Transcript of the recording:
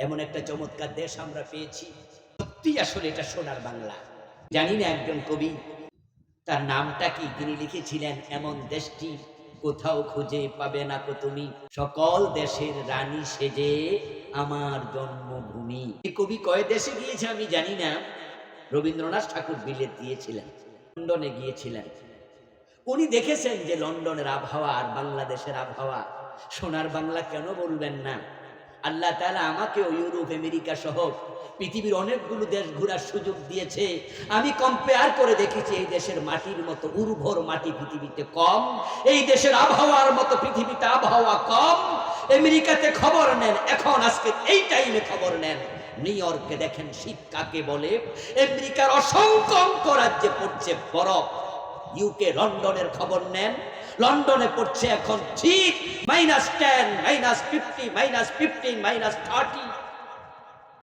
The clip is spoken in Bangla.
এমন একটা চমৎকার দেশ আমরা পেয়েছি, সত্যি আসলে এটা সোনার বাংলা। জানি না একজন কবি তার নামটা কি, তিনি লিখেছিলেন এমন দেশটি কোথাও খুঁজে পাবে না কো তুমি, সকল দেশের রানী সেজে আমার জন্মভূমি। এই কবি কয় দেশে গিয়েছে আমি জানি না। রবীন্দ্রনাথ ঠাকুর বিলেত গিয়েছিলেন, লন্ডনে গিয়েছিলেন। উনি দেখেছেন যে লন্ডনের আবহাওয়া আর বাংলাদেশের আবহাওয়া সোনার বাংলা কেন বলবেন না। আল্লাহ তাআলা আমাকেও ইউরোপ আমেরিকা সহ পৃথিবীর অনেকগুলো দেশ ঘোরার সুযোগ দিয়েছে। আমি কম্পেয়ার করে দেখেছি, এই দেশের মাটির মতো উর্বর মাটি পৃথিবীতে কম, এই দেশের আবহাওয়ার মতো পৃথিবীতে আবহাওয়া কম। আমেরিকাতে খবর নেন, এখন আজকে এই টাইমে খবর নেন, নিউ ইয়র্কে দেখেন শীত কাকে বলে। আমেরিকার অসংখ্য অঙ্গরাজ্যে পড়ছে বরফ। ইউকে লন্ডনের খবর নেন, লন্ডনে পড়ছে এখন ঠিক -10, -50, -50, -15, -30।